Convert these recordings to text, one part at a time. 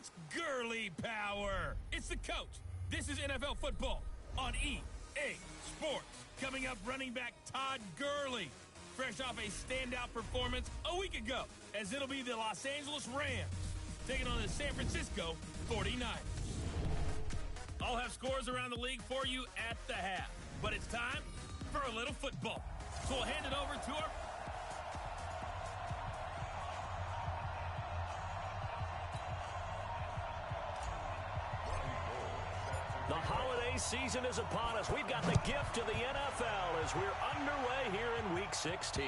That's Gurley power. It's the coach. This is NFL football on EA Sports. Coming up, running back Todd Gurley, fresh off a standout performance a week ago, as it'll be the Los Angeles Rams taking on the San Francisco 49ers. I'll have scores around the league for you at the half, but it's time for a little football. So we'll hand it over to our... The holiday season is upon us. We've got the gift of the NFL as we're underway here in Week 16.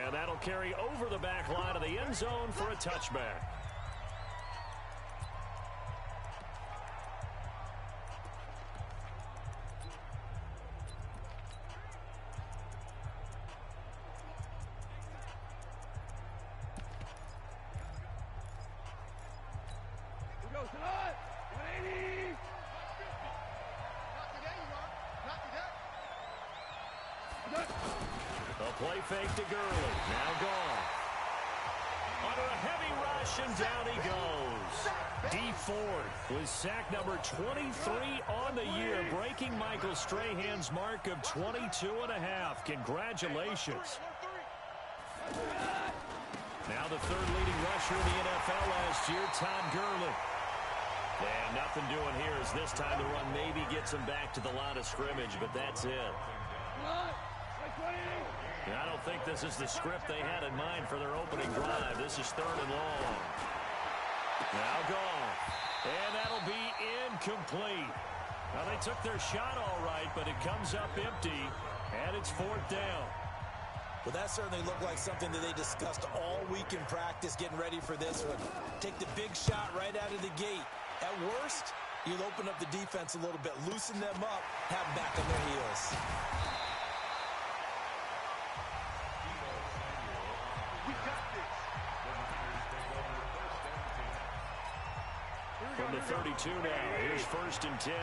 And that'll carry over the back line of the end zone for a touchback. Play fake to Gurley. Now gone. Under a heavy rush, and down he goes. Dee Ford with sack number 23 on the year, breaking Michael Strahan's mark of 22.5. Congratulations. Now the third leading rusher in the NFL last year, Todd Gurley. And nothing doing here as this time the run maybe gets him back to the line of scrimmage, but that's it. I don't think this is the script they had in mind for their opening drive. This is 3rd and long. Now gone. And that'll be incomplete. Now, they took their shot all right, but it comes up empty, and it's 4th down. Well, that certainly looked like something that they discussed all week in practice, getting ready for this one. Take the big shot right out of the gate. At worst, you'll open up the defense a little bit, loosen them up, have them back on their heels. From the 32 now, here's 1st and 10.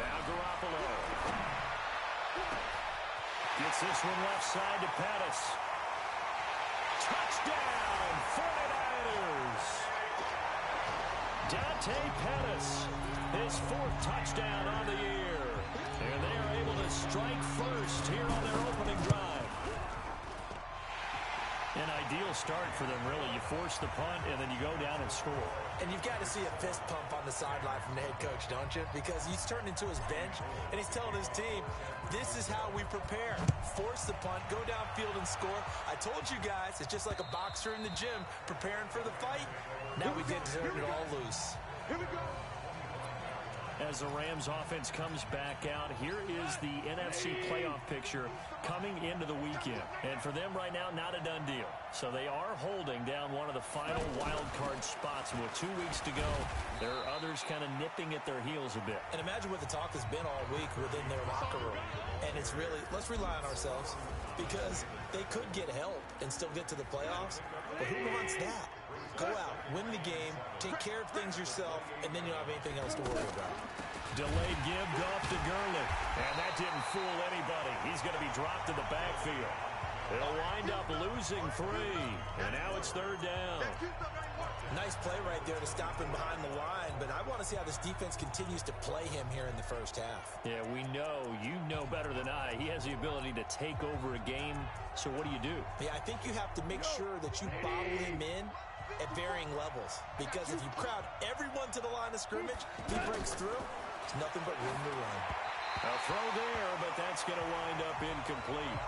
Now Garoppolo. Gets this one left side to Pettis. Touchdown, 49ers. Dante Pettis, his 4th touchdown on the year. And they are able to strike first here on their opening drive. An ideal start for them, really. You force the punt, and then you go down and score. And you've got to see a fist pump on the sideline from the head coach, don't you? Because he's turned into his bench, and he's telling his team, this is how we prepare. Force the punt, go downfield and score. I told you guys, it's just like a boxer in the gym preparing for the fight. Now we get to turn it all loose. Here we go. As the Rams offense comes back out, here is the NFC playoff picture coming into the weekend. And for them right now, not a done deal. So they are holding down one of the final wild card spots. And with 2 weeks to go, there are others kind of nipping at their heels a bit. And imagine what the talk has been all week within their locker room. And it's really, let's rely on ourselves, because they could get help and still get to the playoffs. But who wants that? Go out, win the game, take care of things yourself, and then you don't have anything else to worry about. Delayed give off to Gurley. And that didn't fool anybody. He's going to be dropped in the backfield. They'll wind up losing 3. And now it's 3rd down. Nice play right there to stop him behind the line, but I want to see how this defense continues to play him here in the first half. Yeah, we know. You know better than I. He has the ability to take over a game. So what do? Yeah, I think you have to make sure that you bottle him in at varying levels, because if you crowd everyone to the line of scrimmage, he breaks through, there's nothing but room to run. A throw there, but that's going to wind up incomplete.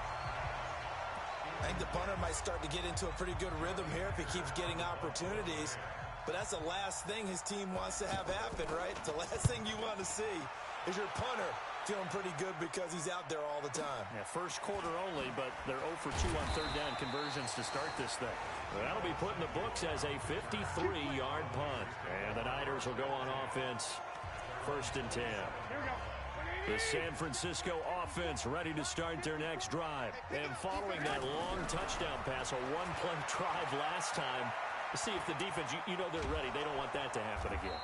I think the punter might start to get into a pretty good rhythm here if he keeps getting opportunities, but that's the last thing his team wants to have happen, right? The last thing you want to see is your punter feeling pretty good because he's out there all the time. Yeah, first quarter only, but they're 0 for 2 on 3rd down conversions to start this thing. Well, that'll be put in the books as a 53-yard punt. And the Niners will go on offense, 1st and 10. The San Francisco offense ready to start their next drive. And following that long touchdown pass, a one-play drive last time, see if the defense, you know they're ready. They don't want that to happen again.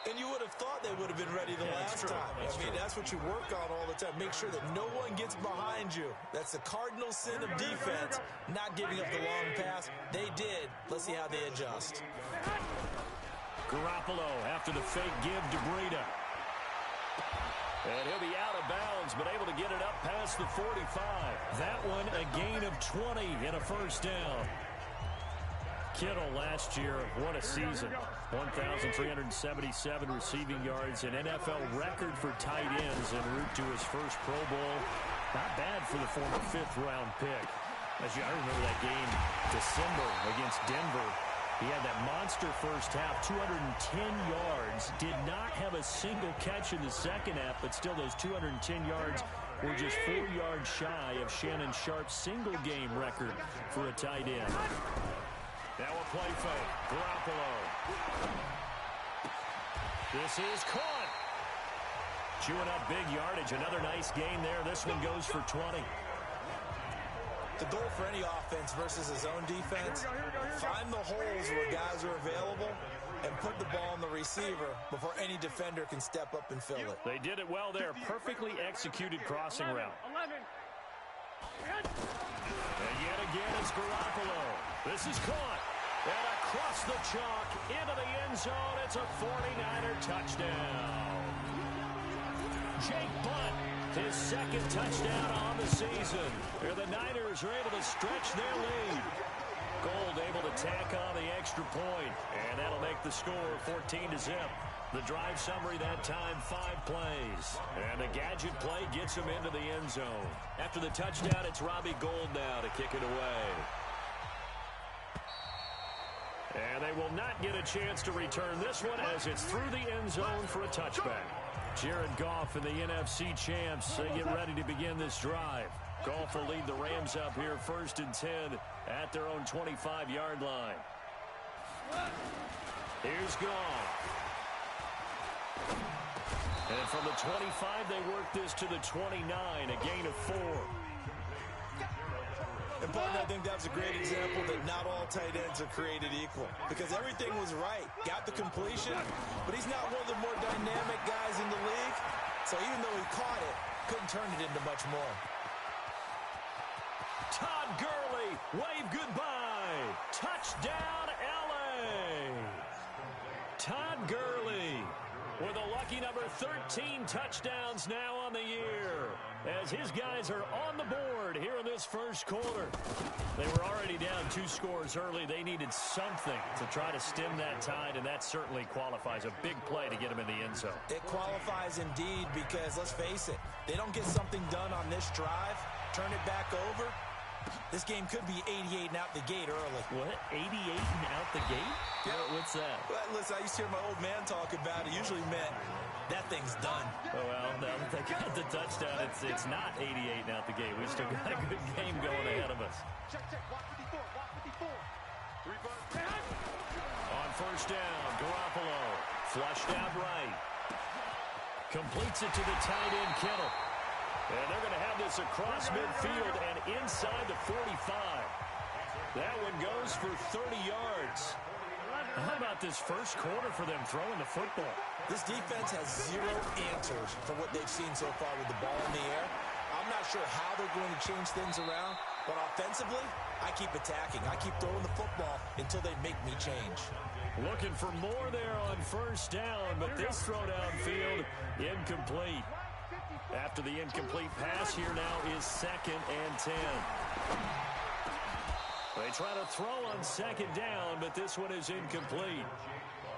And you would have thought they would have been ready the last time. I mean, that's what you work on all the time. Make sure that no one gets behind you. That's the cardinal sin of defense, not giving up the long pass. They did. Let's see how they adjust. Garoppolo after the fake give to Breida. And he'll be out of bounds, but able to get it up past the 45. That one a gain of 20 and a first down. Kittle last year, what a season. 1,377 receiving yards, an NFL record for tight ends en route to his first Pro Bowl. Not bad for the former fifth-round pick. I remember that game, December, against Denver. He had that monster first half, 210 yards. Did not have a single catch in the second half, but still those 210 yards were just 4 yards shy of Shannon Sharp's single-game record for a tight end. Now a play fake. Garoppolo. This is caught. Chewing up big yardage. Another nice gain there. This one goes for 20. The goal for any offense versus his own defense, find the holes where guys are available and put the ball on the receiver before any defender can step up and fill it. They did it well there. Perfectly executed crossing route. And yet again it's Garoppolo. This is caught. And across the chalk into the end zone. It's a 49er touchdown. Jake Butt, his second touchdown on the season. Here the Niners are able to stretch their lead. Gold able to tack on the extra point. And that'll make the score 14-0. The drive summary that time, 5 plays. And the gadget play gets him into the end zone. After the touchdown, it's Robbie Gould now to kick it away. And they will not get a chance to return this one as it's through the end zone for a touchback. Jared Goff and the NFC champs, they get ready to begin this drive. Goff will lead the Rams up here 1st and 10 at their own 25-yard line. Here's Goff. And from the 25, they work this to the 29, a gain of 4. And, Bud, I think that was a great example that not all tight ends are created equal. Because everything was right. Got the completion, but he's not one of the more dynamic guys in the league. So even though he caught it, couldn't turn it into much more. Todd Gurley, wave goodbye. Touchdown, L.A. Todd Gurley with a lucky number 13 touchdowns now on the year. As his guys are on the board here in this first quarter. They were already down 2 scores early. They needed something to try to stem that tide, and that certainly qualifies. A big play to get him in the end zone. It qualifies indeed because, let's face it, they don't get something done on this drive, turn it back over. This game could be 88 and out the gate early. What? 88 and out the gate? Yeah. What's that? Well, listen, I used to hear my old man talk about it. Usually meant that thing's done. Oh, well, now that they got the touchdown, it's not 88 and out the gate. We still got a good game going ahead of us. On first down, Garoppolo flushed out right. Completes it to the tight end, Kittle. And they're going to have this across midfield and inside the 45. That one goes for 30 yards. How about this first quarter for them throwing the football? This defense has 0 answers for what they've seen so far with the ball in the air. I'm not sure how they're going to change things around, but offensively, I keep attacking. I keep throwing the football until they make me change. Looking for more there on first down, but this throw downfield incomplete. After the incomplete pass, here now is 2nd and 10. They try to throw on 2nd down, but this one is incomplete.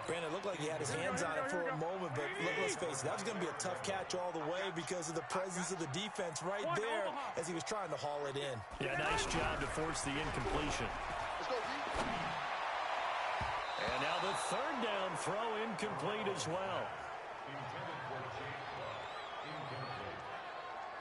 Granted, it looked like he had his hands on it for a moment, but let's face it, that was going to be a tough catch all the way because of the presence of the defense right there as he was trying to haul it in. Yeah, nice job to force the incompletion. And now the 3rd down throw incomplete as well.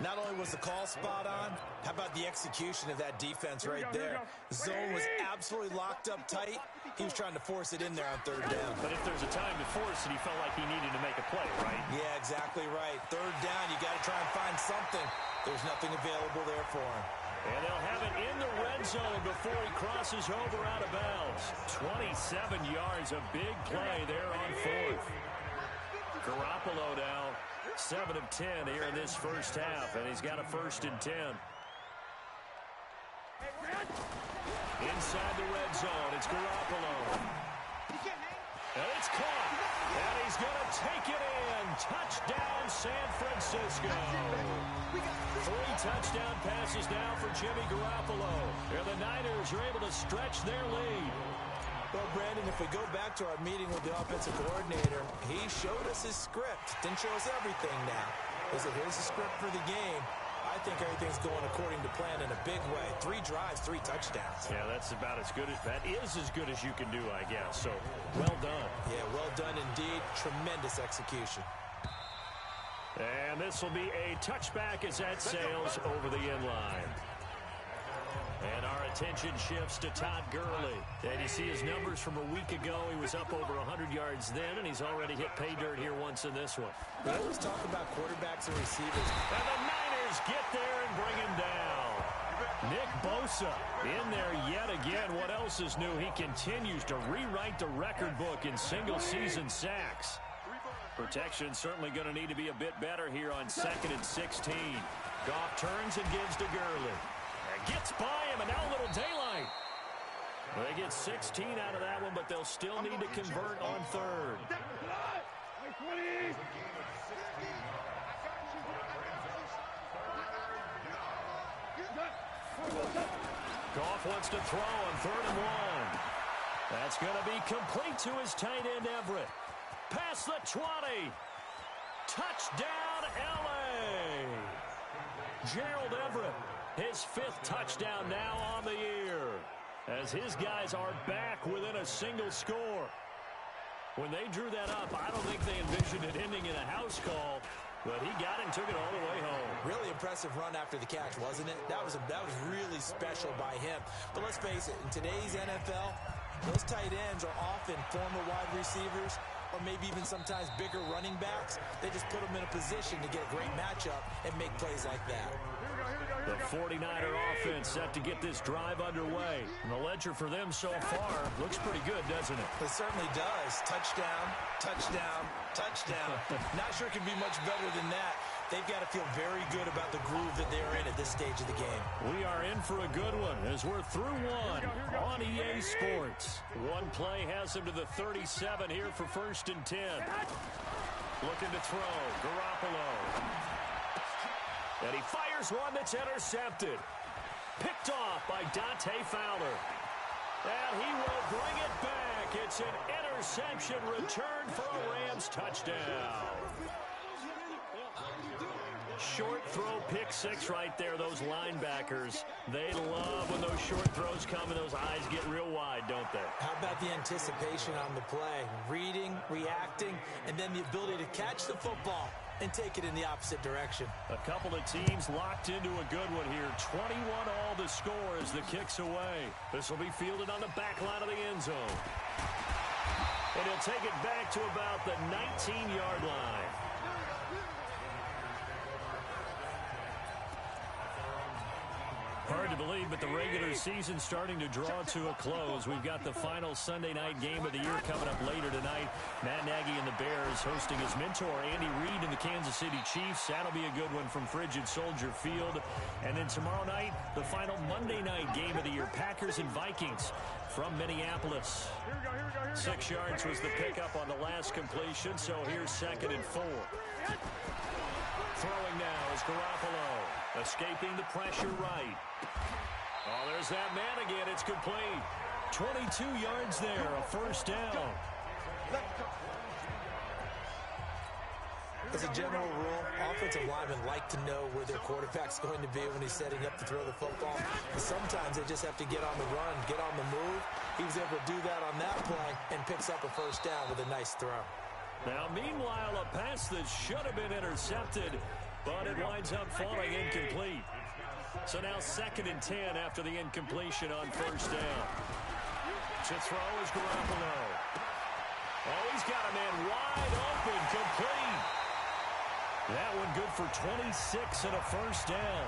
Not only was the call spot on, how about the execution of that defense right there? Zone was absolutely locked up tight. He was trying to force it in there on 3rd down. But if there's a time to force it, he felt like he needed to make a play, right? Yeah, exactly right. 3rd down, you got to try and find something. There's nothing available there for him. And they'll have it in the red zone before he crosses over out of bounds. 27 yards, a big play there on 4th. Garoppolo now 7 of 10 here in this first half, and he's got a 1st and 10. Inside the red zone, it's Garoppolo. And it's caught. And he's going to take it in. Touchdown, San Francisco. 3 touchdown passes now for Jimmy Garoppolo. And the Niners are able to stretch their lead. Well, Brandon, if we go back to our meeting with the offensive coordinator, he showed us his script. Didn't show us everything now. He said, here's the script for the game. I think everything's going according to plan in a big way. 3 drives, 3 touchdowns. Yeah, that's about as good as that is as good as you can do, I guess. So, well done. Yeah, well done indeed. Tremendous execution. And this will be a touchback as that sails over the end line. And our attention shifts to Todd Gurley. And you see his numbers from a week ago. He was up over 100 yards then, and he's already hit pay dirt here once in this one. We always talk about quarterbacks and receivers. And the Niners get there and bring him down. Nick Bosa in there yet again. What else is new? He continues to rewrite the record book in single-season sacks. Protection certainly going to need to be a bit better here on 2nd and 16. Goff turns and gives to Gurley. Gets by him, and now a little daylight. They get 16 out of that one, but they'll still need to convert on 3rd. Goff wants to throw on 3rd and 1. That's going to be complete to his tight end, Everett. Past the 20. Touchdown, L.A. Gerald Everett. His 5th touchdown now on the year, as his guys are back within a single score. When they drew that up, I don't think they envisioned it ending in a house call, but he got it and took it all the way home. Really impressive run after the catch, wasn't it? That was really special by him. But let's face it, in today's NFL, those tight ends are often former wide receivers or maybe even sometimes bigger running backs. They just put them in a position to get a great matchup and make plays like that. The 49er offense set to get this drive underway. And the ledger for them so far looks pretty good, doesn't it? It certainly does. Touchdown, touchdown, touchdown. Not sure it can be much better than that. They've got to feel very good about the groove that they're in at this stage of the game. We are in for a good one as we're through one on EA Sports. One play has them to the 37 here for 1st and 10. Looking to throw. Garoppolo. And he fires one that's intercepted. Picked off by Dante Fowler. And he will bring it back. It's an interception return for a Rams touchdown. Short throw, pick 6 right there. Those linebackers, they love when those short throws come and those eyes get real wide, don't they? How about the anticipation on the play? Reading, reacting, and then the ability to catch the football and take it in the opposite direction. A couple of teams locked into a good one here. 21 all the score as the kick's away. This will be fielded on the back line of the end zone. And he'll take it back to about the 19-yard line. Hard to believe, but the regular season starting to draw to a close. We've got the final Sunday night game of the year coming up later tonight. Matt Nagy and the Bears hosting his mentor, Andy Reid, and the Kansas City Chiefs. That'll be a good one from Frigid Soldier Field. And then tomorrow night, the final Monday night game of the year, Packers and Vikings from Minneapolis. 6 yards was the pickup on the last completion, so here's 2nd and 4. Throwing now is Garoppolo. Escaping the pressure right. Oh, there's that man again. It's complete. 22 yards there, a 1st down. As a general rule, offensive linemen like to know where their quarterback's going to be when he's setting up to throw the football. And sometimes they just have to get on the run, get on the move. He was able to do that on that play and picks up a 1st down with a nice throw. Now, meanwhile, a pass that should have been intercepted, but it winds up falling incomplete. So now 2nd and 10 after the incompletion on 1st down. To throw is Garoppolo. Oh, he's got a man wide open, complete. That one good for 26 and a 1st down.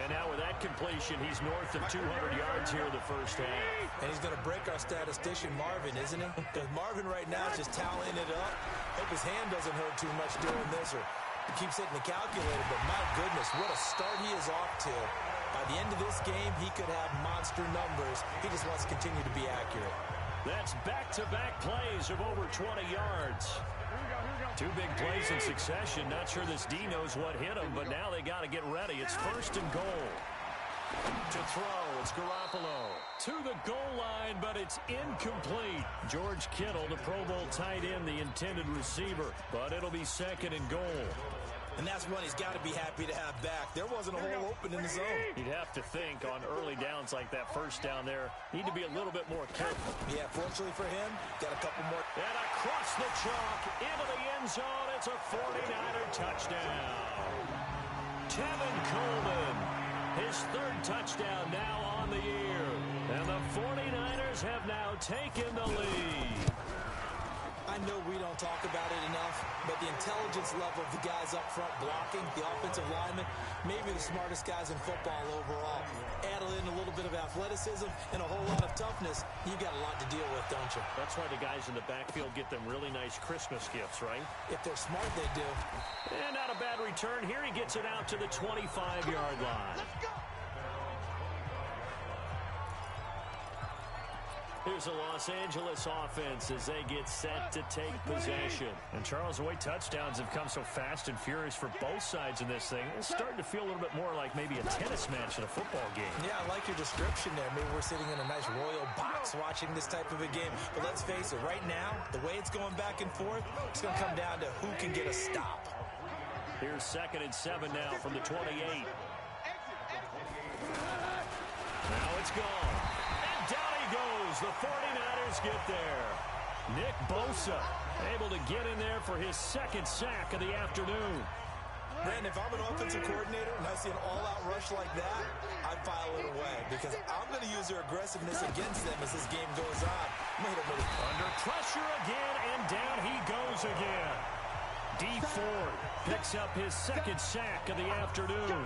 And now with that completion, he's north of 200 yards here in the first half. And he's going to break our statistician, Marvin, isn't he? Because Marvin right now is just tallying it up. Hope his hand doesn't hurt too much during this, or he keeps hitting the calculator. But my goodness, what a start he is off to. By the end of this game, he could have monster numbers. He just wants to continue to be accurate. That's back-to-back plays of over 20 yards. Two big plays in succession. Not sure this D knows what hit him, but now they got to get ready. It's first and goal. To throw, it's Garoppolo. To the goal line, but it's incomplete. George Kittle, the Pro Bowl tight end, the intended receiver. But it'll be second and goal. And that's one he's got to be happy to have back. There wasn't a hole open in the zone. You'd have to think on early downs like that first down there, need to be a little bit more careful. Yeah, fortunately for him, got a couple more. And across the chalk, into the end zone, it's a 49er touchdown. Tevin Coleman, his third touchdown now on the year. And the 49ers have now taken the lead. I know we don't talk about it enough, but the intelligence level of the guys up front blocking, the offensive linemen, maybe the smartest guys in football overall. Add in a little bit of athleticism and a whole lot of toughness, you got a lot to deal with, don't you? That's why the guys in the backfield get them really nice Christmas gifts, right? If they're smart, they do. And not a bad return here. He gets it out to the 25-yard line. Let's go. Here's the Los Angeles offense as they get set to take possession. And Charles, the way touchdowns have come so fast and furious for both sides in this thing, it's starting to feel a little bit more like maybe a tennis match in a football game. Yeah, I like your description there. Maybe we're sitting in a nice royal box watching this type of a game. But let's face it, right now, the way it's going back and forth, it's going to come down to who can get a stop. Here's 2nd and 7 now from the 28. Now it's gone. Down he goes. The 49ers get there. Nick Bosa able to get in there for his second sack of the afternoon. Brandon, if I'm an offensive coordinator and I see an all-out rush like that, I file it away because I'm going to use their aggressiveness against them as this game goes on. Under pressure again, and down he goes again. D Ford picks up his second sack of the afternoon.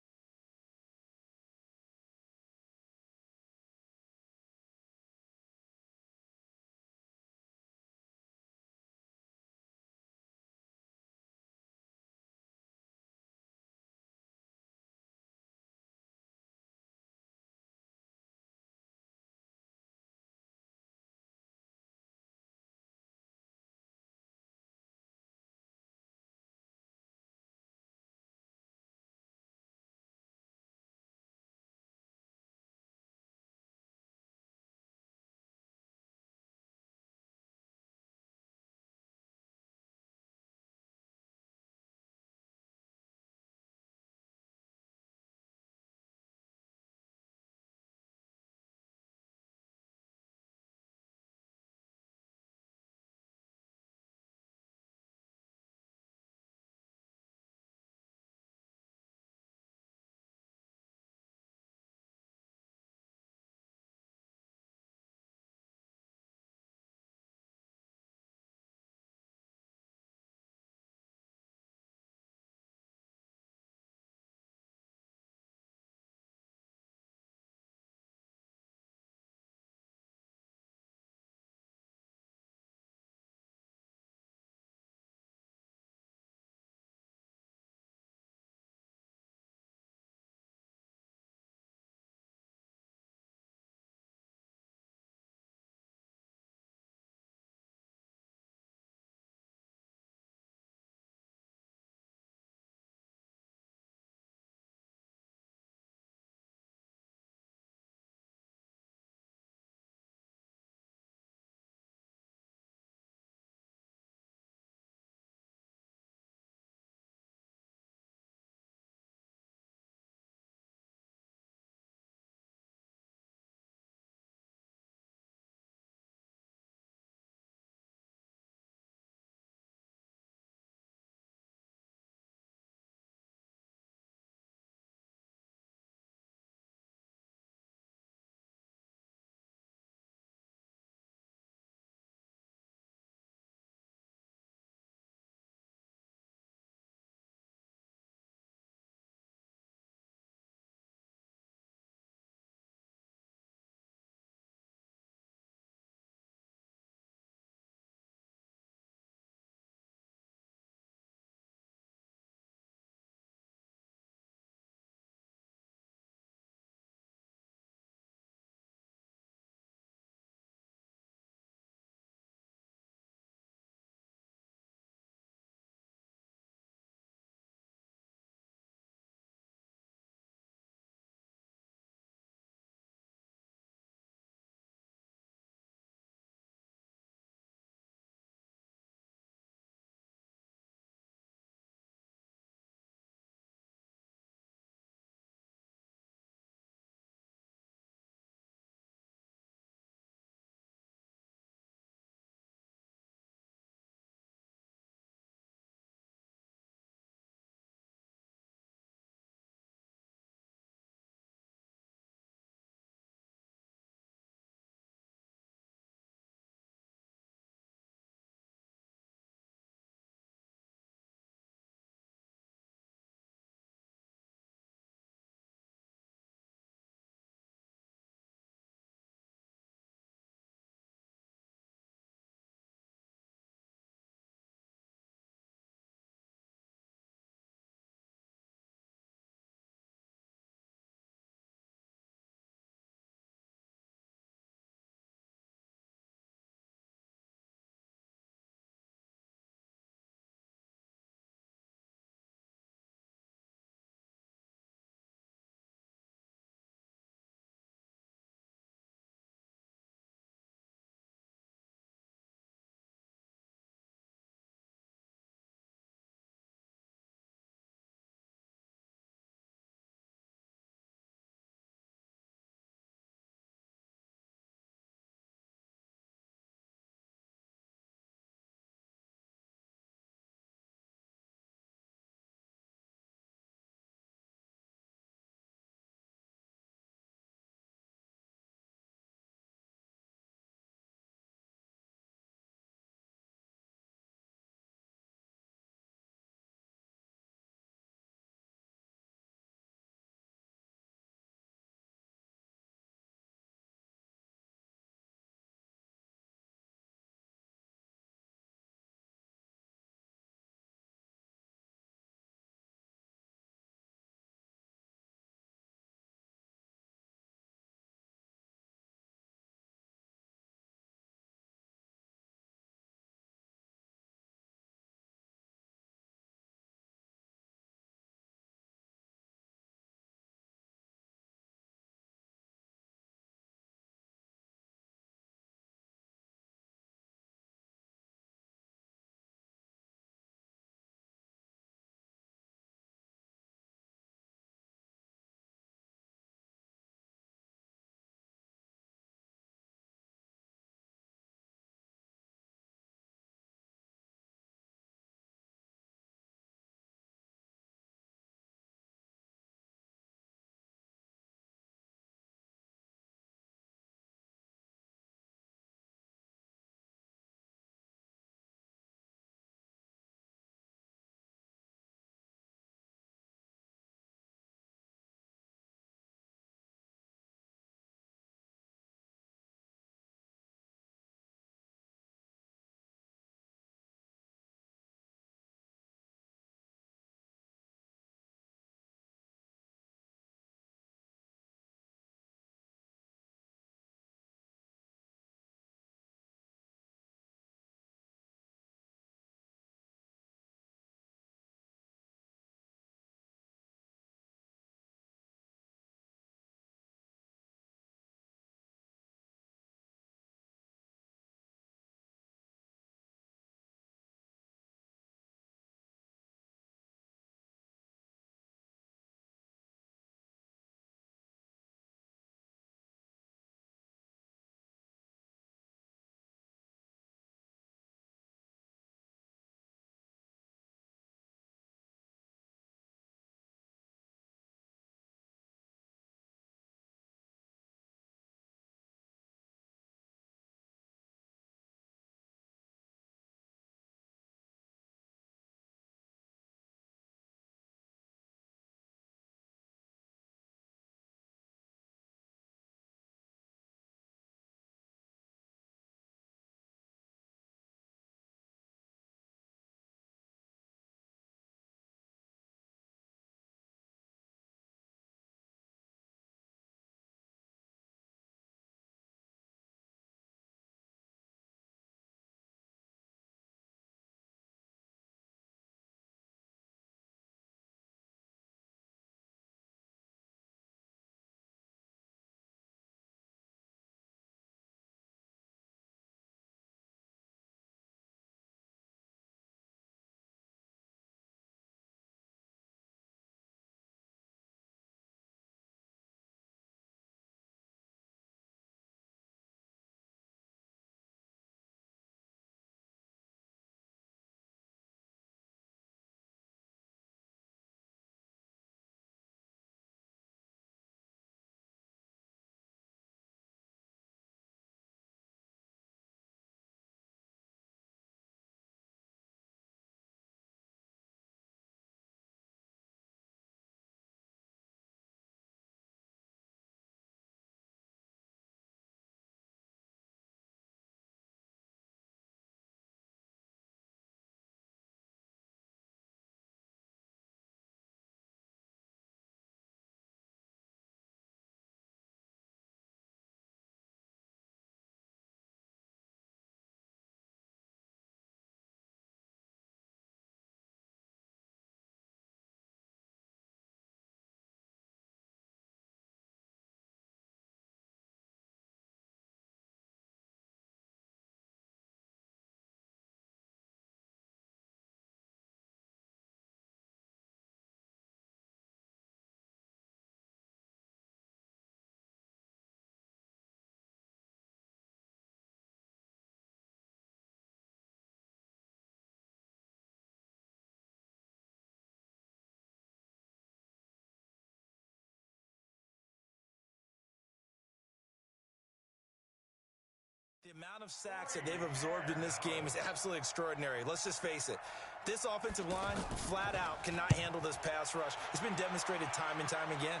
The amount of sacks that they've absorbed in this game is absolutely extraordinary. Let's just face it. This offensive line, flat out, cannot handle this pass rush. It's been demonstrated time and time again.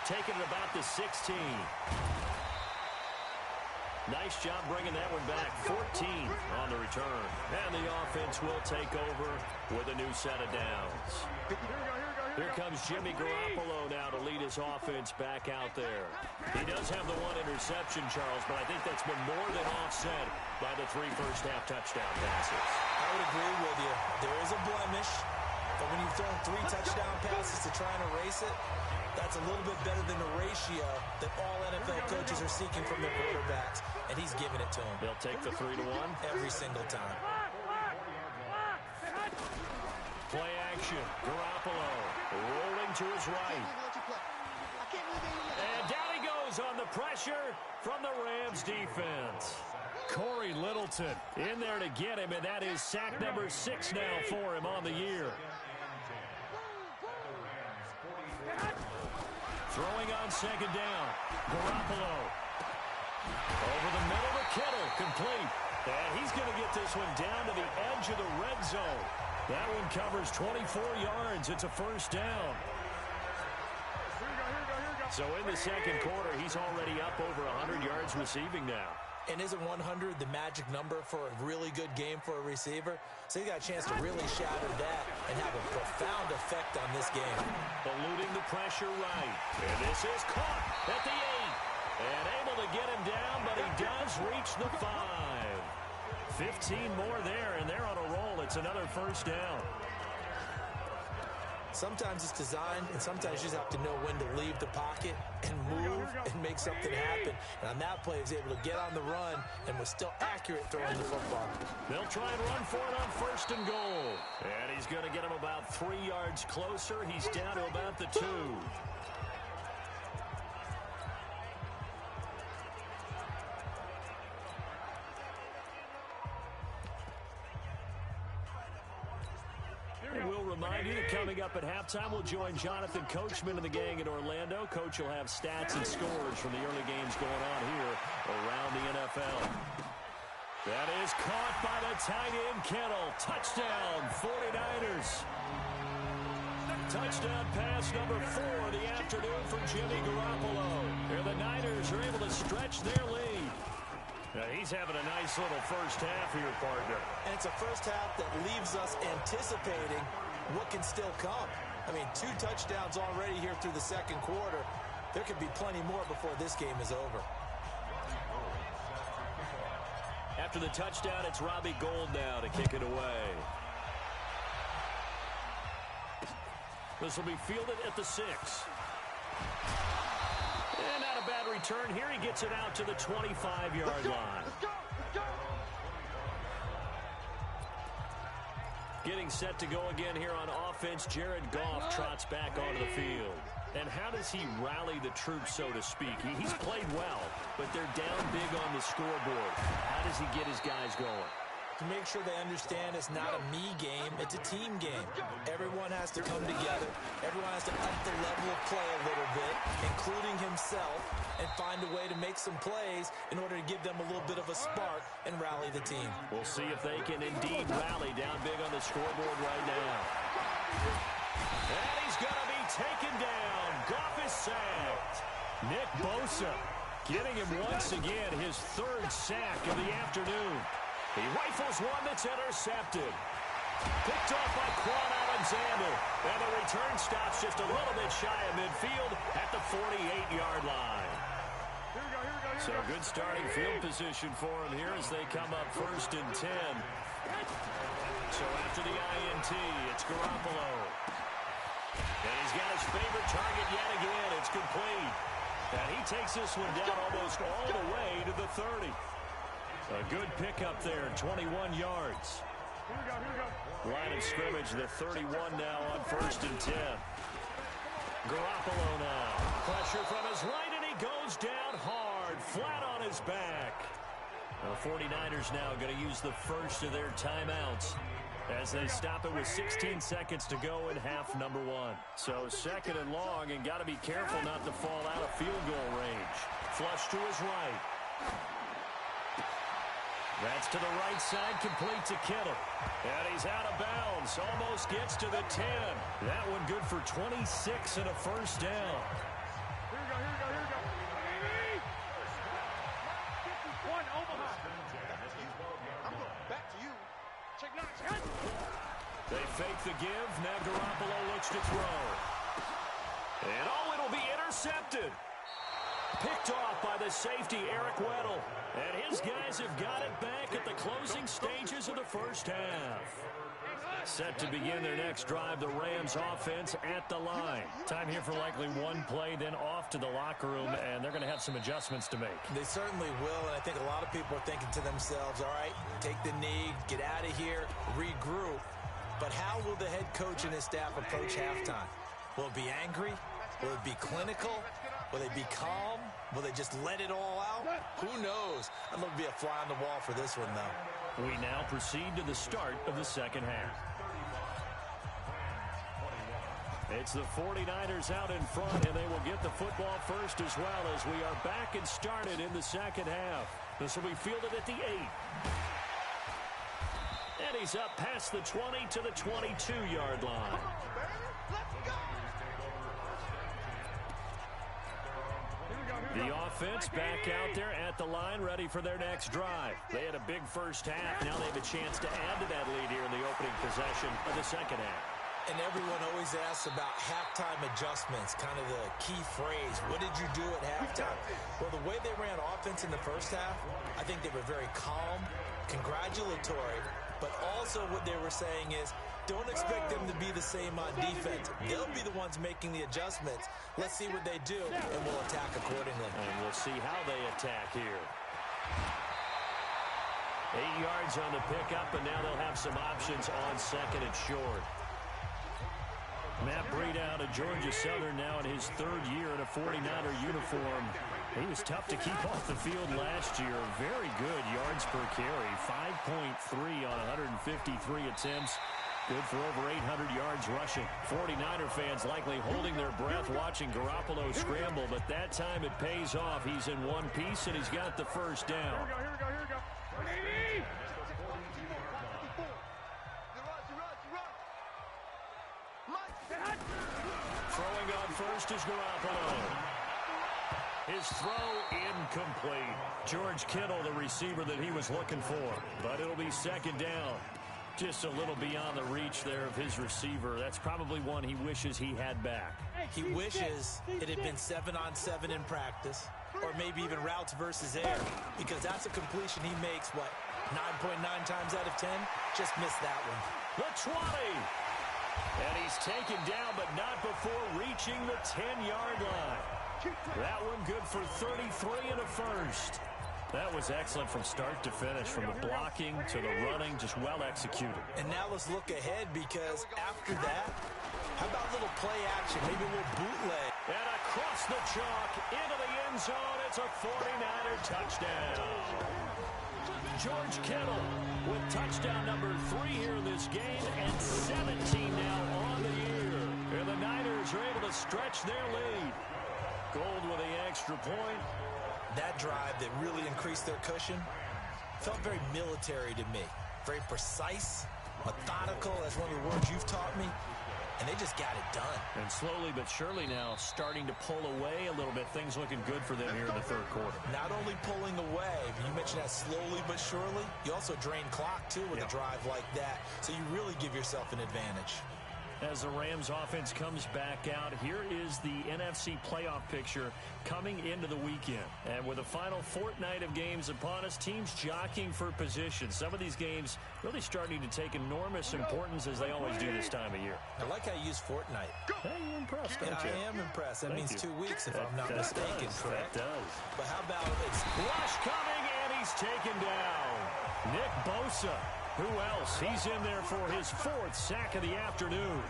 Taking it about the 16. Nice job bringing that one back. 14 on the return. And the offense will take over with a new set of downs. Here comes Jimmy Garoppolo now to lead his offense back out there. He does have the one interception, Charles, but I think that's been more than offset by the 3 first-half touchdown passes. I would agree with you. There is a blemish, but when you've thrown 3 touchdown passes to try and erase it, that's a little bit better than the ratio that all NFL coaches are seeking from their quarterbacks, and he's giving it to them. They'll take the 3-1. Every single time. Play action. Garoppolo rolling to his right. And down he goes on the pressure from the Rams defense. Corey Littleton in there to get him, and that is sack number 6 now for him on the year. Throwing on second down. Garoppolo. Over the middle to Kittle. Complete. And he's going to get this one down to the edge of the red zone. That one covers 24 yards. It's a first down. So in the second quarter, he's already up over 100 yards receiving now. And isn't 100 the magic number for a really good game for a receiver? So he got a chance to really shatter that and have a profound effect on this game. Eluding the pressure right. And this is caught at the 8. And able to get him down, but he does reach the 5. 15 more there, and they're on a roll. It's another first down. Sometimes it's designed, and sometimes you just have to know when to leave the pocket and move and make something happen. And on that play, he was able to get on the run and was still accurate throwing the football. They'll try and run for it on first and goal. And he's going to get him about 3 yards closer. He's down to about the 2. And we'll remind you that coming up at halftime, we'll join Jonathan Coachman and the gang in Orlando. Coach will have stats and scores from the early games going on here around the NFL. That is caught by the tight end, Kittle. Touchdown, 49ers. Touchdown pass number 4 of the afternoon for Jimmy Garoppolo. And the Niners are able to stretch their lead. Now he's having a nice little first half here, partner. And it's a first half that leaves us anticipating what can still come. I mean, 2 touchdowns already here through the second quarter. There could be plenty more before this game is over. After the touchdown, it's Robbie Gould now to kick it away. This will be fielded at the 6. And not a bad return. Here he gets it out to the 25-yard line. Getting set to go again here on offense, Jared Goff trots back onto the field. And how does he rally the troops, so to speak? He's played well, but they're down big on the scoreboard. How does he get his guys going? To make sure they understand it's not a me game, it's a team game. Everyone has to come together. Everyone has to up the level of play a little bit, including himself, and find a way to make some plays in order to give them a little bit of a spark and rally the team. We'll see if they can indeed rally down big on the scoreboard right now. And he's going to be taken down. Goff is sacked. Nick Bosa getting him once again, his 3rd sack of the afternoon. He rifles one that's intercepted. Picked off by Quan Alexander. And the return stops just a little bit shy of midfield at the 48-yard line. So good starting field position for him here as they come up 1st and 10. So after the INT, it's Garoppolo. And he's got his favorite target yet again. It's complete. And he takes this one down almost all the way to the 30. A good pickup there, 21 yards. Line of scrimmage, the 31 now on 1st and 10. Garoppolo now. Pressure from his right, and he goes down hard, flat on his back. The 49ers now going to use the first of their timeouts as they stop it with 16 seconds to go in half number 1. So 2nd and long, and got to be careful not to fall out of field goal range. Flush to his right. That's to the right side, complete to Kittle. And he's out of bounds, almost gets to the 10. That one good for 26 and a first down. Here we go, here we go, here we go. 51, Omaha. I'm going back to you. Check knots. They fake the give. Now Garoppolo looks to throw. And it'll be intercepted. Picked off by the safety, Eric Weddle. And his guys have got it back at the closing stages of the first half. Set to begin their next drive, the Rams offense at the line. Time here for likely one play, then off to the locker room, and they're going to have some adjustments to make. They certainly will, and I think a lot of people are thinking to themselves, all right, take the knee, get out of here, regroup. But how will the head coach and his staff approach halftime? Will it be angry? Will it be clinical? Will they be calm? Will they just let it all out? Who knows? I'd love to be a fly on the wall for this one, though. We now proceed to the start of the second half. It's the 49ers out in front, and they will get the football first as well as we are back and started in the second half. This will be fielded at the 8. And he's up past the 20 to the 22-yard line. The offense back out there at the line, ready for their next drive. They had a big first half. Now they have a chance to add to that lead here in the opening possession of the second half. And everyone always asks about halftime adjustments, kind of the key phrase. What did you do at halftime? Well, the way they ran offense in the first half, I think they were very calm, congratulatory, but also what they were saying is, don't expect them to be the same on defense. They'll be the ones making the adjustments. Let's see what they do, and we'll attack accordingly. And we'll see how they attack here. 8 yards on the pickup, and now they'll have some options on second and short. Matt Breida out of Georgia Southern now in his third year in a 49er uniform. He was tough to keep off the field last year. Very good yards per carry, 5.3 on 153 attempts. Good for over 800 yards rushing. 49er fans likely holding their breath watching Garoppolo scramble, but that time it pays off. He's in one piece, and he's got the first down. Here we go, here we go, here we go. 180! Throwing on first is Garoppolo. His throw incomplete. George Kittle, the receiver that he was looking for, but it'll be second down. Just a little beyond the reach there of his receiver. That's probably one he wishes he had back. He wishes it had been 7-on-7 in practice, or maybe even routes versus air, because that's a completion he makes, what, 9.9 times out of 10? Just missed that one. The 20. And he's taken down, but not before reaching the 10-yard line. That one good for 33 and a first. That was excellent from start to finish, from the blocking to the running, just well executed. And now let's look ahead, because after that, how about a little play action, maybe a little bootleg. And across the chalk, into the end zone, it's a 49er touchdown. George Kittle with touchdown number 3 here in this game, and 17 now on the year. And the Niners are able to stretch their lead. Gold with the extra point. That drive that really increased their cushion felt very military to me. Very precise, methodical, that's one of the words you've taught me. And they just got it done. And slowly but surely now starting to pull away a little bit. Things looking good for them here in the third quarter. Not only pulling away, but you mentioned that slowly but surely. You also drain clock, too, with a drive like that. So you really give yourself an advantage. As the Rams offense comes back out, here is the NFC playoff picture coming into the weekend. And with the final fortnight of games upon us, teams jockeying for position. Some of these games really starting to take enormous importance, as they always do this time of year. I like how you use fortnight. Hey, you're impressed, don't you? I am impressed. That means 2 weeks, if I'm not that mistaken, does, correct? That does. But how about it's Rush coming, and he's taken down. Nick Bosa. Who else? He's in there for his 4th sack of the afternoon.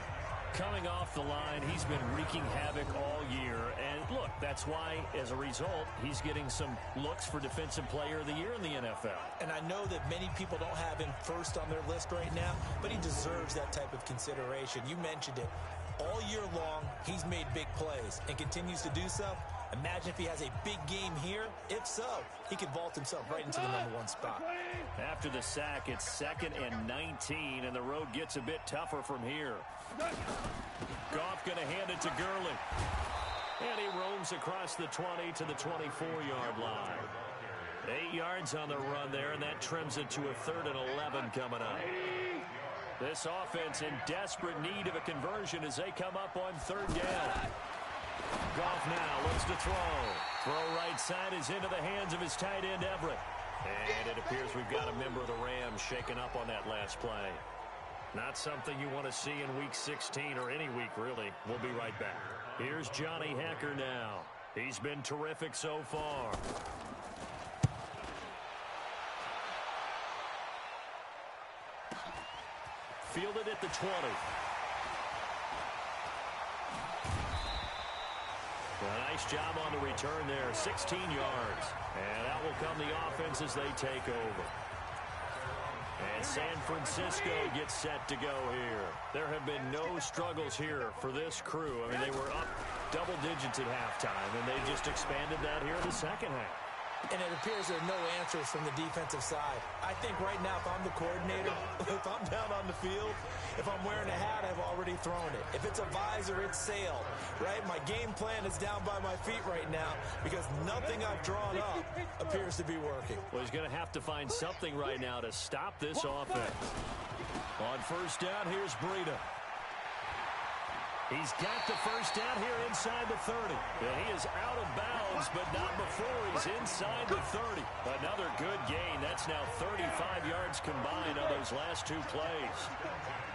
Coming off the line, he's been wreaking havoc all year. And look, that's why, as a result, he's getting some looks for Defensive Player of the Year in the NFL. And I know that many people don't have him first on their list right now, but he deserves that type of consideration. You mentioned it. All year long, he's made big plays and continues to do so. Imagine if he has a big game here. If so, he could vault himself right into the #1 spot. After the sack, it's 2nd and 19, and the road gets a bit tougher from here. Goff going to hand it to Gurley. And he roams across the 20 to the 24-yard line. 8 yards on the run there, and that trims it to a 3rd and 11 coming up. This offense in desperate need of a conversion as they come up on 3rd down. Goff now looks to throw. Throw right side is into the hands of his tight end, Everett. And it appears we've got a member of the Rams shaken up on that last play. Not something you want to see in Week 16 or any week, really. We'll be right back. Here's Johnny Hacker now. He's been terrific so far. Fielded at the 20. A nice job on the return there, 16 yards. And out will come the offense as they take over. And San Francisco gets set to go here. There have been no struggles here for this crew. I mean, they were up double digits at halftime, and they just expanded that here in the second half. And it appears there are no answers from the defensive side. I think right now, if I'm the coordinator, if I'm down on the field, if I'm wearing a hat, I've already thrown it. If it's a visor, it's sailed, right? My game plan is down by my feet right now because nothing I've drawn up appears to be working. Well, he's going to have to find something right now to stop this offense. On 1st down, here's Breida. He's got the 1st down here inside the 30. And he is out of bounds, but not before he's inside the 30. Another good gain. That's now 35 yards combined on those last 2 plays.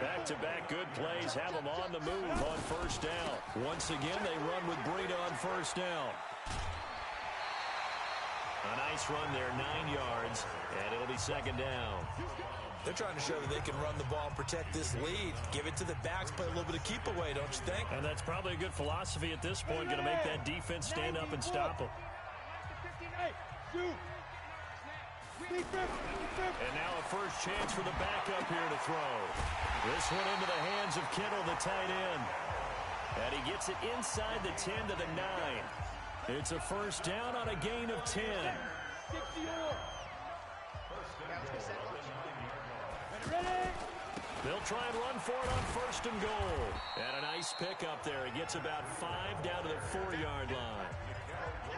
Back-to-back good plays have them on the move on 1st down. Once again, they run with Breida on 1st down. A nice run there, 9 yards, and it'll be 2nd down. They're trying to show that they can run the ball and protect this lead. Give it to the backs, play a little bit of keep away, don't you think? And that's probably a good philosophy at this point, going to make that defense stand up and stop them. And now a first chance for the backup here to throw. This one into the hands of Kittle, the tight end. And he gets it inside the 10 to the 9. It's a 1st down on a gain of 10. They'll try and run for it on 1st and goal. And a nice pickup there. He gets about 5 down to the 4-yard line.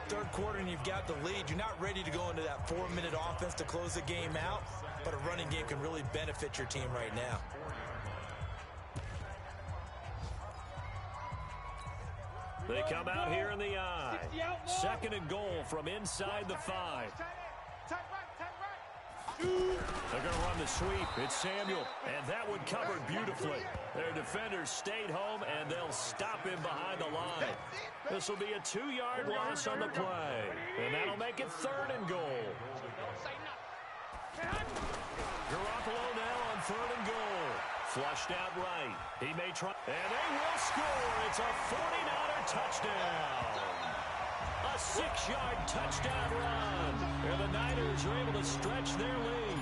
3rd quarter and you've got the lead. You're not ready to go into that 4-minute offense to close the game out, but a running game can really benefit your team right now. They come out here in the I. 2nd and goal from inside the 5. They're going to run the sweep. It's Samuel, and that one covered beautifully. Their defenders stayed home, and they'll stop him behind the line. This will be a 2-yard loss on the play, and that'll make it 3rd and goal. Garoppolo now on 3rd and goal. Flushed out right. He may try, and they will score. It's a 49er touchdown. A 6-yard touchdown run. And the Niners are able to stretch their lead.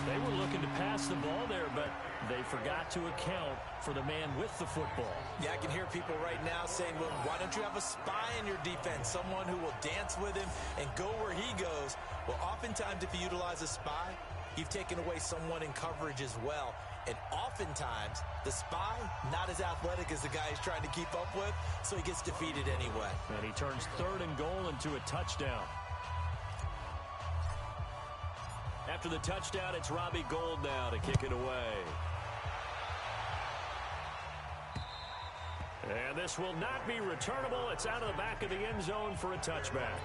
They were looking to pass the ball there, but they forgot to account for the man with the football. Yeah, I can hear people right now saying, well, why don't you have a spy in your defense, someone who will dance with him and go where he goes? Well, oftentimes if you utilize a spy, you've taken away someone in coverage as well. And oftentimes, the spy, not as athletic as the guy he's trying to keep up with, so he gets defeated anyway. And he turns 3rd and goal into a touchdown. After the touchdown, it's Robbie Gould now to kick it away. And this will not be returnable. It's out of the back of the end zone for a touchback.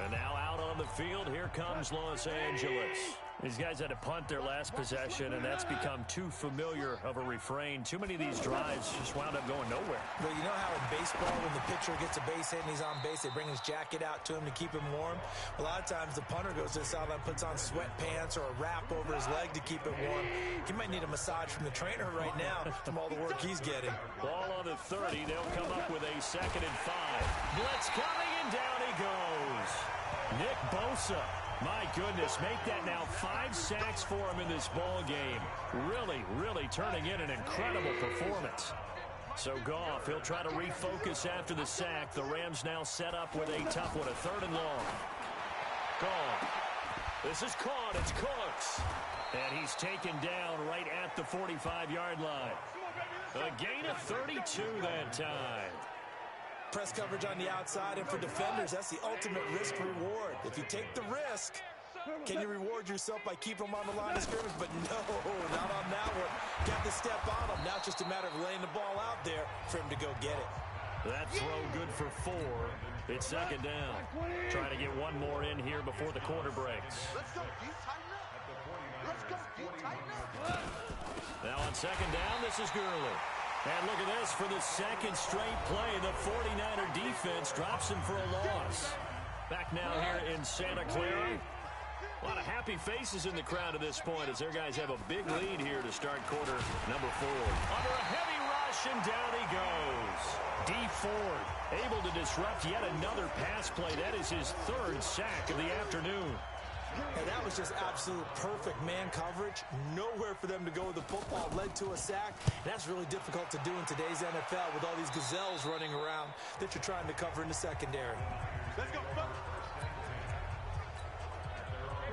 And now out on the field, here comes Los Angeles. These guys had to punt their last possession, and that's become too familiar of a refrain. Too many of these drives just wound up going nowhere. Well, you know how in baseball, when the pitcher gets a base hit and he's on base, they bring his jacket out to him to keep him warm? A lot of times the punter goes to the sideline, puts on sweatpants or a wrap over his leg to keep it warm. He might need a massage from the trainer right now from all the work he's getting. Ball on the 30. They'll come up with a 2nd and 5. Blitz coming, and down he goes. Nick Bosa. My goodness, make that now 5 sacks for him in this ball game. Really, really turning in an incredible performance. So Goff, he'll try to refocus after the sack. The Rams now set up with a tough one, a 3rd and long. Goff. This is caught. It's Cooks. And he's taken down right at the 45-yard line. A gain of 32 that time. Press coverage on the outside, and for defenders, that's the ultimate risk-reward. If you take the risk, can you reward yourself by keeping them on the line of scrimmage? But no, not on that one. Got to step on them. Now it's just a matter of laying the ball out there for him to go get it. That throw good for 4. It's 2nd down. Trying to get one more in here before the quarter breaks. Let's go. You tighten up. Let's go. You tighten up. Now on 2nd down, this is Gurley. And look at this for the 2nd straight play. The 49er defense drops him for a loss. Back now here in Santa Clara. A lot of happy faces in the crowd at this point as their guys have a big lead here to start quarter number 4. Under a heavy rush, and down he goes. Dee Ford able to disrupt yet another pass play. That is his 3rd sack of the afternoon. And that was just absolute perfect man coverage. Nowhere for them to go with the football. Led to a sack. And that's really difficult to do in today's NFL with all these gazelles running around that you're trying to cover in the secondary. Let's go.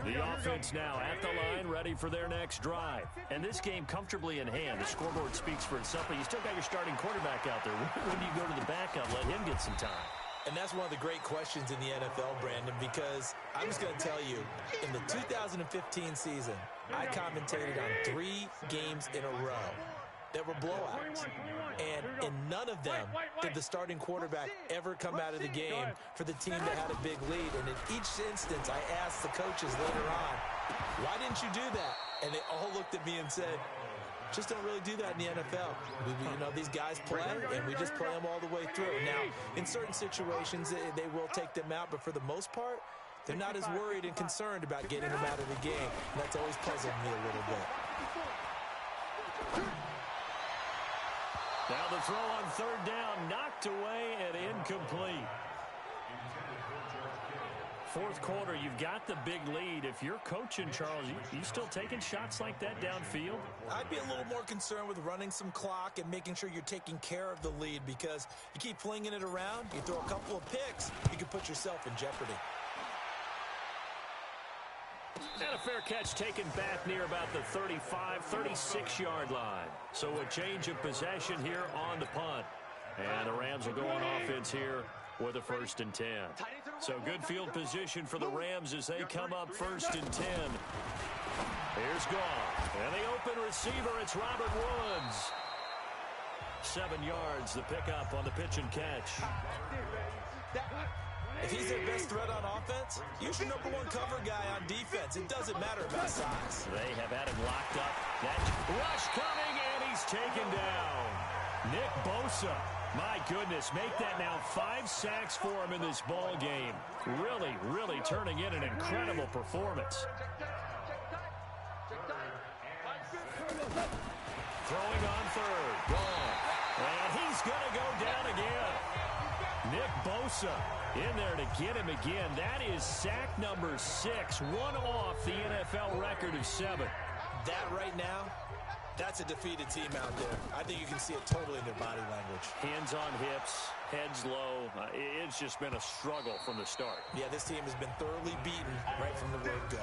The offense now at the line, ready for their next drive. And this game comfortably in hand. The scoreboard speaks for itself, but you still got your starting quarterback out there. When do you go to the backup, let him get some time? And that's one of the great questions in the NFL, Brandon, because I'm just going to tell you, in the 2015 season, I commentated on 3 games in a row that were blowouts. And in none of them did the starting quarterback ever come out of the game for the team that had a big lead. And in each instance, I asked the coaches later on, why didn't you do that? And they all looked at me and said, just don't really do that in the NFL. You know, these guys play, and we just play them all the way through. Now, in certain situations, they will take them out, but for the most part, they're not as worried and concerned about getting them out of the game. And that's always puzzled me a little bit. Now the throw on 3rd down, knocked away and incomplete. 4th quarter, you've got the big lead. If you're coaching, Charles, you still taking shots like that downfield? I'd be a little more concerned with running some clock and making sure you're taking care of the lead, because you keep flinging it around, you throw a couple of picks, you can put yourself in jeopardy. And a fair catch taken back near about the 35, 36-yard line. So a change of possession here on the punt. And the Rams will go on offense here with a 1st and 10. So good field position for the Rams as they come up 1st and 10. Here's Goff. And the open receiver, it's Robert Woods. 7 yards, the pickup on the pitch and catch. If he's their best threat on offense, use your #1 cover guy on defense. It doesn't matter about size. They have had him locked up. That rush coming, and he's taken down. Nick Bosa, my goodness, make that now 5 sacks for him in this ball game. Really, really turning in an incredible performance. Throwing on 3rd. Gone. And he's going to go down again. Nick Bosa in there to get him again. That is sack number 6, one off the NFL record of 7. That right now, that's a defeated team out there. I think you can see it totally in their body language. Hands on hips, heads low. It's just been a struggle from the start. Yeah, this team has been thoroughly beaten right from the word go.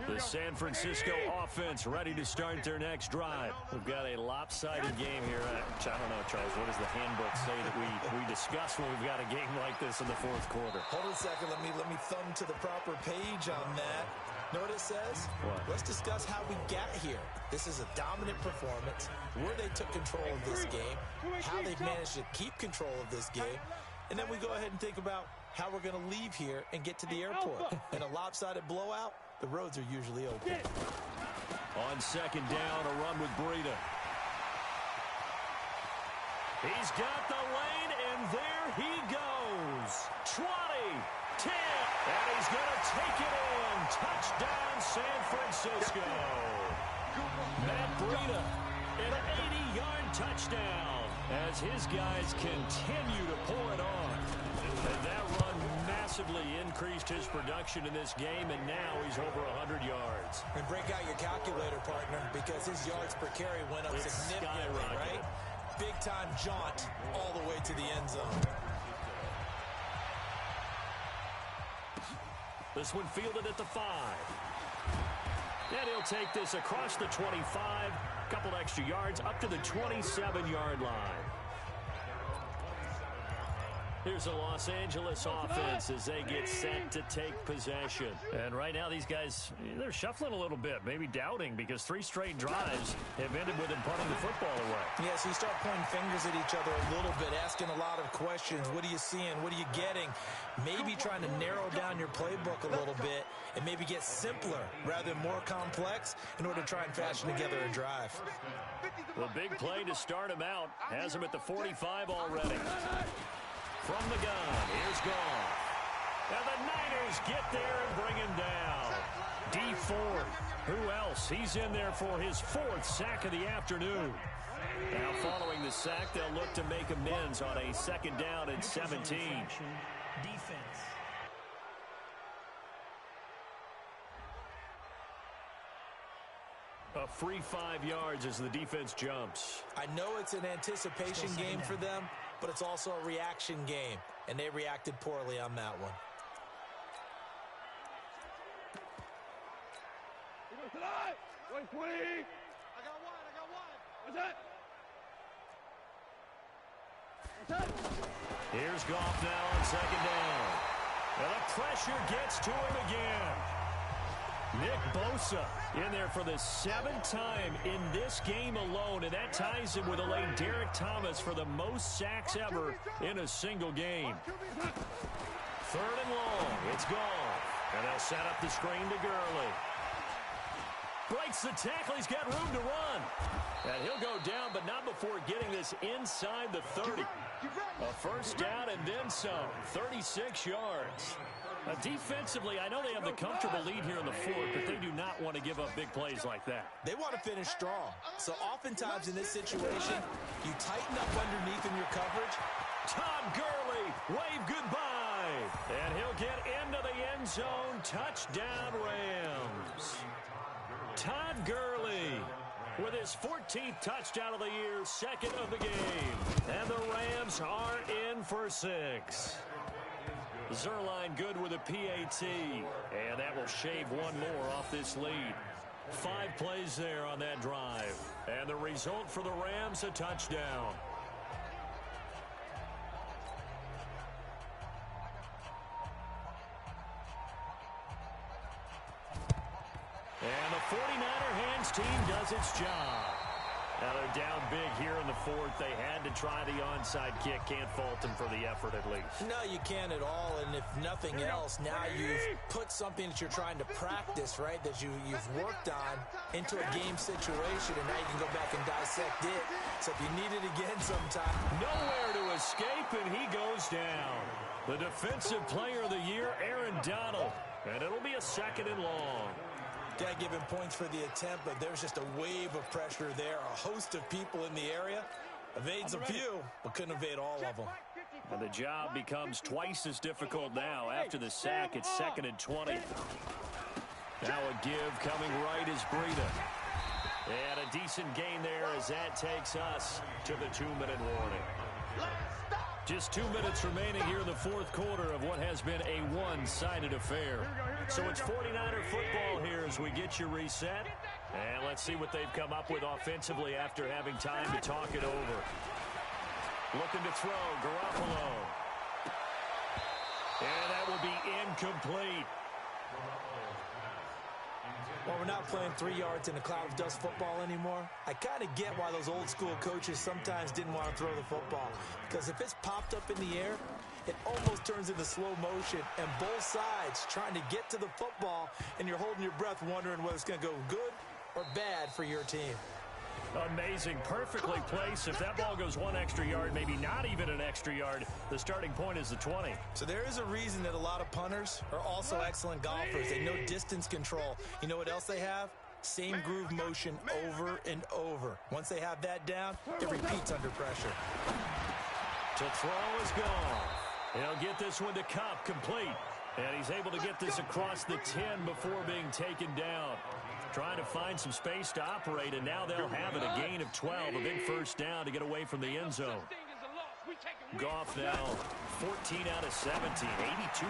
The San Francisco offense ready to start their next drive. We've got a lopsided game here. I don't know, Charles, what does the handbook say that we discuss when we've got a game like this in the 4th quarter? Hold on a second. Let me thumb to the proper page on that. Know what it says? What? Let's discuss how we got here. This is a dominant performance, where they took control of this game, how they've managed to keep control of this game, and then we go ahead and think about how we're going to leave here and get to the airport. In a lopsided blowout, the roads are usually open. On 2nd down, a run with Breida. He's got the lane, and there he goes. 20, 10, and he's going to take it in. Touchdown, San Francisco. Matt Breida, an 80-yard touchdown. as his guys continue to pour it on. And that run massively increased his production in this game, and now he's over 100 yards. And break out your calculator, partner, because his yards per carry went up significantly, right? Big-time jaunt all the way to the end zone. This one fielded at the 5. And he'll take this across the 25, couple extra yards, up to the 27-yard line. Here's the Los Angeles offense as they get set to take possession. And right now these guys, they're shuffling a little bit, maybe doubting, because 3 straight drives have ended with them punting the football away. Yeah, so you start pointing fingers at each other a little bit, asking a lot of questions. What are you seeing? What are you getting? Maybe trying to narrow down your playbook a little bit and maybe get simpler rather than more complex in order to try and fashion together a drive. Well, big play to start him out. Has him at the 45 already. From the gun, here's Goff. And the Niners get there and bring him down. Dee Ford, who else? He's in there for his 4th sack of the afternoon. Now following the sack, they'll look to make amends on a 2nd down and 17. Defense. A free 5 yards as the defense jumps. I know it's an anticipation game for them, but it's also a reaction game, and they reacted poorly on that one. I got one. What's that? Here's Goff now on 2nd down. And the pressure gets to him again. Nick Bosa in there for the 7th time in this game alone, and that ties him with a late Derek Thomas for the most sacks ever in a single game. 3rd and long. It's Goff. And they'll set up the screen to Gurley. Breaks the tackle. He's got room to run. And he'll go down, but not before getting this inside the 30. A 1st down and then some. 36 yards. Defensively, I know they have the comfortable lead here in the 4th, but they do not want to give up big plays like that. They want to finish strong. So oftentimes in this situation, you tighten up underneath in your coverage. Todd Gurley, wave goodbye. And he'll get into the end zone. Touchdown, Rams. Todd Gurley with his 14th touchdown of the year, 2nd of the game. And the Rams are in for 6. Zerline good with a PAT, and that will shave one more off this lead. 5 plays there on that drive, and the result for the Rams, a touchdown. And the 49er hands team does its job. Now they're down big here in the 4th. They had to try the onside kick. Can't fault them for the effort at least. No, you can't at all. And if nothing else, now you've put something that you're trying to practice, right, that you've worked on into a game situation, and now you can go back and dissect it. So if you need it again sometime. Nowhere to escape, and he goes down. The defensive player of the year, Aaron Donald. And it'll be a 2nd and long. Got to give him points for the attempt, but there's just a wave of pressure there. A host of people in the area. Evades a few, but couldn't evade all of them. And the job becomes twice as difficult now. After the sack, it's 2nd and 20. Now a give coming right is Breida. And a decent gain there as that takes us to the 2-minute warning. Just 2 minutes remaining here in the 4th quarter of what has been a one-sided affair. So it's 49er football here as we get you reset. And let's see what they've come up with offensively after having time to talk it over. Looking to throw, Garoppolo. And that will be incomplete. Well, we're not playing 3 yards in a cloud of dust football anymore. I kind of get why those old school coaches sometimes didn't want to throw the football. Because if it's popped up in the air, it almost turns into slow motion. And both sides trying to get to the football, and you're holding your breath wondering whether it's going to go good or bad for your team. Amazing. Perfectly placed. If that ball goes 1 extra yard, maybe not even an extra yard, the starting point is the 20. So there is a reason that a lot of punters are also excellent golfers. They know distance control. You know what else they have? Same groove motion over and over. Once they have that down, it repeats under pressure. To throw is gone. He'll get this one to Cup, complete. And he's able to get this across the 10 before being taken down. Trying to find some space to operate, and now they'll have it. A gain of 12, a big first down to get away from the end zone. Goff now 14 out of 17, 82%,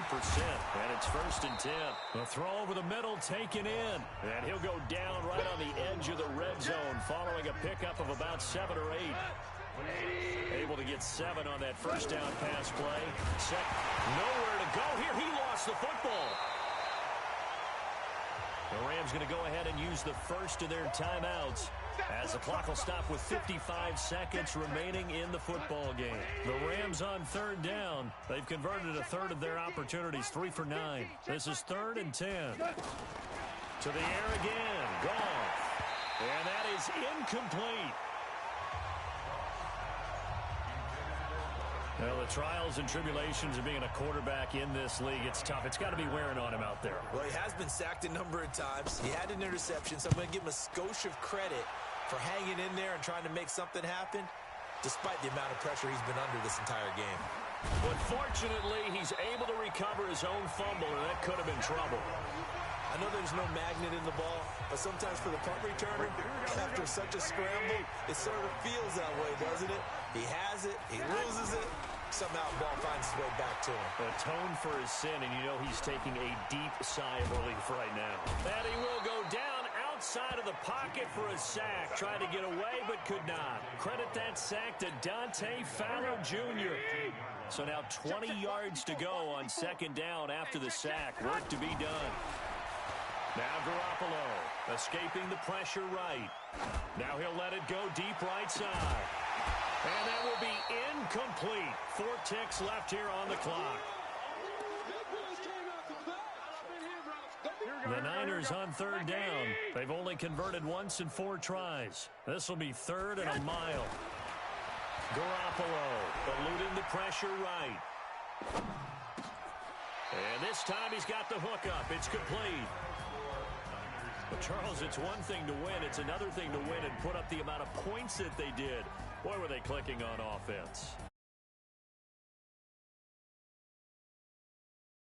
and it's 1st and 10. The throw over the middle taken in, and he'll go down right on the edge of the red zone following a pickup of about 7 or 8. Able to get 7 on that first down pass play. Nowhere to go here. He lost the football. The Rams going to go ahead and use the first of their timeouts as the clock will stop with 55 seconds remaining in the football game. The Rams on 3rd down. They've converted a third of their opportunities, 3 for 9. This is 3rd and 10. To the air again. Goff. And that is incomplete. Well, the trials and tribulations of being a quarterback in this league, it's tough. It's got to be wearing on him out there. Well, he has been sacked a number of times. He had an interception, so I'm going to give him a skosh of credit for hanging in there and trying to make something happen, despite the amount of pressure he's been under this entire game. But fortunately, he's able to recover his own fumble, and that could have been trouble. I know there's no magnet in the ball, but sometimes for the punt returner, after such a scramble, it sort of feels that way, doesn't it? He has it, he loses it, somehow the ball finds its way back to him. Atone for his sin, and you know he's taking a deep sigh of relief right now. And he will go down outside of the pocket for a sack. Tried to get away, but could not. Credit that sack to Dante Fowler Jr. So now 20 yards to go on 2nd down after the sack. Work to be done. Now Garoppolo escaping the pressure right. Now he'll let it go deep right side. And that will be incomplete. 4 ticks left here on the clock. The Niners on 3rd down. They've only converted once in 4 tries. This will be 3rd and a mile. Garoppolo eluding the pressure right. And this time he's got the hook up. It's complete. But Charles, it's one thing to win. It's another thing to win and put up the amount of points that they did. Boy, were they clicking on offense.